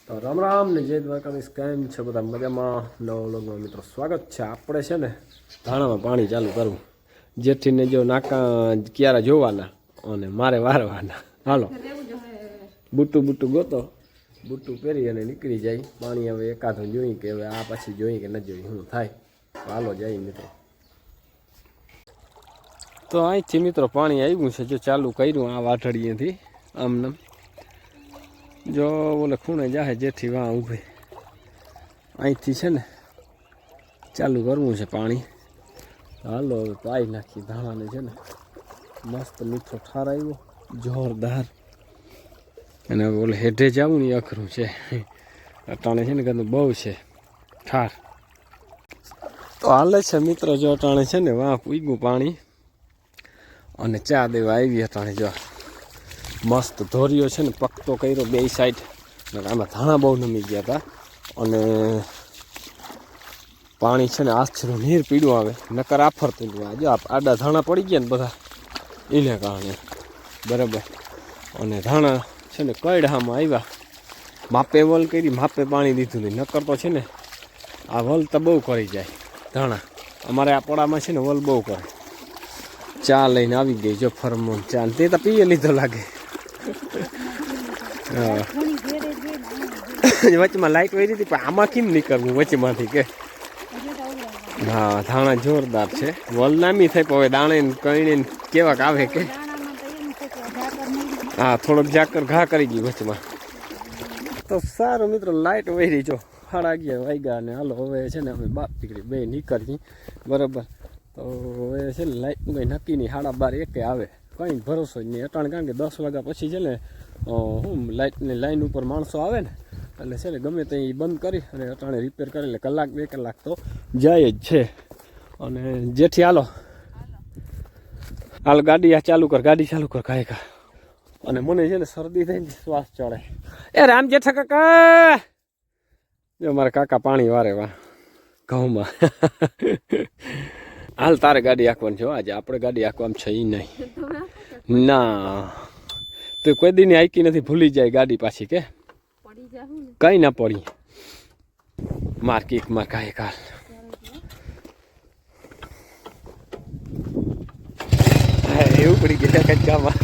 તો રામ રામ ને જય દ્વારકાધીશ, કેમ છે બધા મજામાં? નવો વ્લોગમાં મિત્રો સ્વાગત છે. આપણે છે ને ધાણામાં પાણી ચાલુ કરવું, જેથીને જો નાકા ક્યારે જોવાના અને મારે વારવાના. હાલો બુટ્ટું બુટ્ટું ગોતો, બુટ્ટું પહેરી અને નીકળી જાય. પાણી હવે એકાદું જોઈ કે હવે આ પછી જોઈ કે ન જોઈ શું થાય. હાલો જાય મિત્રો. તો અહીંથી મિત્રો પાણી આવ્યું છે, જો ચાલુ કર્યું આ વાઠડીએથી આમને જો બોલે ખૂણે જાહે જેથી વાં ઊભે અહીંથી છે ને ચાલુ કરવું છે પાણી. હાલો હવે પાઈ નાખી ધાણાને છે ને મસ્ત મીઠો ઠાર આવ્યો જોરદાર. અને હવે ઓલે હેઠે જવું ને અઘરું છે અટાણે છે ને કદું બહુ છે ઠાર. તો હાલે છે મિત્રો, જો અટાણે છે ને વાં પૂગ્યું પાણી અને ચા દેવા આવી અટાણે. જો મસ્ત ધોરિયો છે ને પકતો કર્યો બે સાઈડ. આમાં ધાણા બહુ નમી ગયા હતા અને પાણી છે ને આછરું નીર પીડું આવે નકર આફરતું જો આડા ધાણા પડી ગયા ને બધા એને કારણે બરાબર. અને ધાણા છે ને કયડામાં આવ્યા, માપે વલ કરી માપે પાણી દીધું નહીં, નકર તો છે ને આ વલ તો બહુ કરી જાય ધાણા. અમારે આ પડામાં છે ને વલ બહુ કરે. ચા લઈને આવી ગઈ જો ફરમોન ચા, તે તો પીએ લીધો લાગે. વચમાં લાઈટ વહી હતી પણ આમાં કેમ નીકળવું વચમાંથી કે? હા ધાણા જોરદાર છે. વલ નામી થાય પણ હવે દાણે કહીને કેવાક આવે કે? હા થોડોક ઝાકર ઘા કરી ગઈ વચમાં. તો સારું મિત્રો, લાઈટ વહી રહી જો 11:30 વાગ્યા ને હાલો હવે છે ને અમે બાપ દીકરી બે નીકળી બરાબર. તો હવે છે ને લાઈટનું કંઈ નક્કી નહીં, 12:30 આવે કંઈ ભરોસો જ નહીં અટાણે. કારણ કે 10 વાગ્યા પછી છે ને શું લાઇટની લાઈન ઉપર માણસો આવે ને એટલે છે ને ગમે ત્યાં બંધ કરી અને અટાણે રિપેર કરે એટલે કલાક 2 કલાક તો જાય જ છે. અને જેથી હાલો ગાડી આ ચાલુ કર, ગાડી ચાલુ કર કાંઈ. અને મને છે ને શરદી થઈને શ્વાસ ચડે. એ રામ જેઠા કાકા, જો મારા કાકા પાણી વારે વાહ ઘઉંમાં. હાલ તારે ગાડી આંકવાની છે આજે, આપણે ગાડી આંકવામાં છે નહીં. ના તો કોઈ દી ની આંકી નથી, ભૂલી જાય ગાડી પાછી કે કઈ ના પડી. માર કીક માર કાંઈ કાલ એવું પડી ગયા કચ્ચામાં.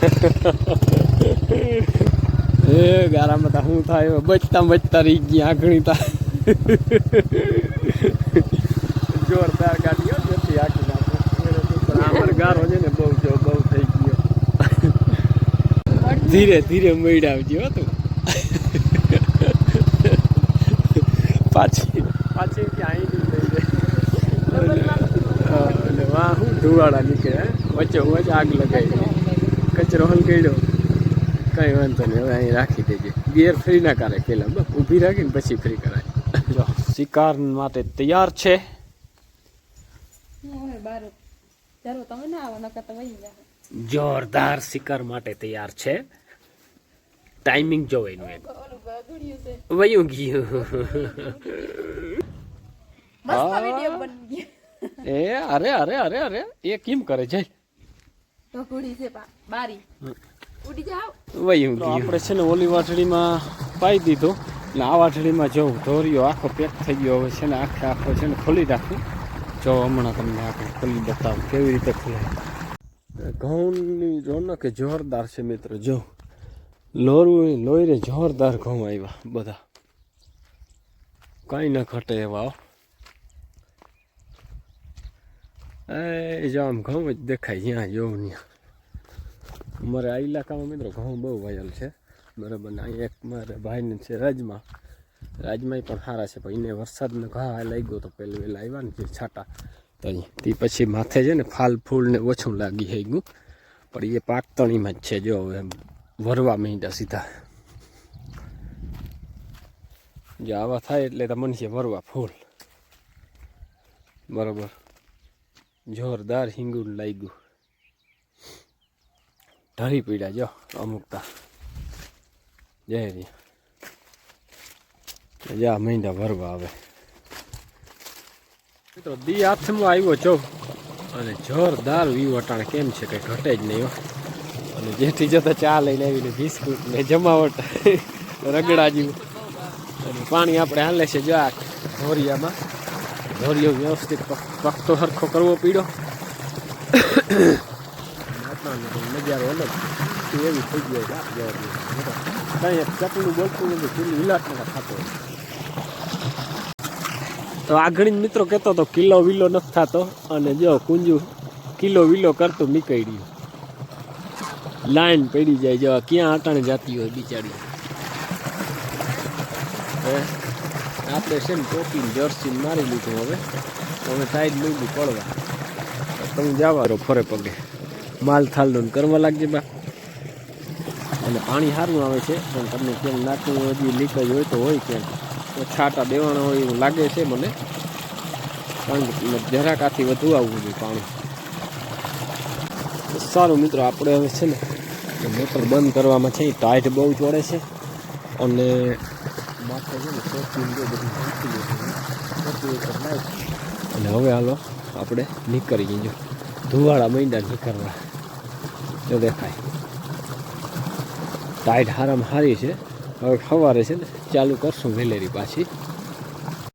એ ગારામાં તા શું થાય બચતા બચતા રહી ગયા આંકણી તા. જોરદાર ગાડી જેથી આંકી નાખો. અમારે ગારો છે ને બહુ જો બહુ થઈ ગયો. ધીરે ધીરે મળી હો તું. પાછી પાછી ક્યાંય નહીં લઈ જાય. વાહ શું ધુવાડા નીકળે વચ્ચે વચ્ચે આગ લગાવી કચરો હલગાડ્યો. કંઈ વાંધો નહીં, હવે અહીં રાખી દેજે. ગેર ફ્રી ના કરે પેલા બસ ઊભી રાખીને પછી ફ્રી કરાય. જો શિકાર માટે તૈયાર છે. જોરદાર શિકાર માટે તૈયાર છે. ટાઈમિંગ જો એનું એક વયું ગયું. એ અરે અરે અરે અરે એ કેમ કરે છે? વયું ગયું. આપણે છે ને ઓલી વાટડીમાં પાઈ દીધું એટલે આ વાટડીમાં જવું ધોર્યો આખો પેક થઈ ગયો. હવે છે ને આખો છે ને ખોલી રાખું. જો હમણાં તમને આપણે ખોલી બતાવું કેવી રીતે ખોલાય. ઘઉંની રોનક જોરદાર છે મિત્રો. જો લોહીરે જોરદાર ઘઉં આવ્યા બધા, કંઈ ન ઘટે એવા. એ જો આમ ઘઉં જ દેખાય જ્યાં જોઉં ત્યાં. અમારે આ ઇલાકામાં મિત્રો ઘઉં બહુ વાયેલ છે બરાબર. ને અહીં એક મારે ભાઈને છે રાજમાં પણ સારા છે પણ એને વરસાદનો ઘા લાગ્યો તો પહેલાં વહેલા આવ્યા ને જે છાંટા તો તે પછી માથે છે ને ફાલ ફૂલ ને ઓછું લાગી થઈ ગયું. પણ એ પાકતણીમાં જ છે. જો હવે વરવા માંડ્યા સીધા. જો આવા થાય એટલે તો મને છે વરવા ફૂલ બરાબર. જોરદાર હિંગુર લાગ્યું. ઢળી પીડ્યા જો અમુકતા જય રી જા મહિના ભરવા આવે મિત્રો. દી હાથમાં આવ્યો છો અને જોરદાર વ્યૂ અટાણે કેમ છે કંઈ ઘટે જ નહીં. અને જેથી જતા ચા લઈને આવીને બિસ્કુટ ને જમાવટ રગડા જેવું અને પાણી આપણે હાલે છે જો આ ધોરિયામાં. ધોરિયો વ્યવસ્થિત પકતો સરખો કરવો પીડ્યો. નજારો અલગ એવી થઈ ગયો કઈ ચકલું બોલતું નથી, પેલું વિલાટ નતા થતો. તો આગળ મિત્રો કહેતો તો કિલો વિલો નથી થતો, અને જો કુંજુ કિલો વિલો કરતું નીકળ્યું. લાઈન પડી જાય જો ક્યાં અટાણે જતી હોય બિચારી. આપણે છે ને ટોપી જર્સી મારી લીધું. હવે સાઈડ લીધું પડવા તમે જવા ફરે પગે માલ થાલનું કરવા લાગજે બા. અને પાણી સારું આવે છે પણ તમને કેમ નાખવું હજી લીકેજ હોય તો હોય ક્યાંક તો છાંટા દેવાના હોય એવું લાગે છે મને, કારણ કે જરાક આથી વધુ આવવું જોઈએ પાણી. સારું મિત્રો, આપણે હવે છે ને મોટર બંધ કરવામાં છે ટાઈટ બહુ ચોડે છે, અને માથે છે ને અને હવે હાલો આપણે નીકળી જઈએ. ધુવાળા મૈડા નીકળવા તો દેખાય ટાઈટ હારામાં સારી છે. હવે સવારે છે ને ચાલુ કરશું વેલેરી પાછી.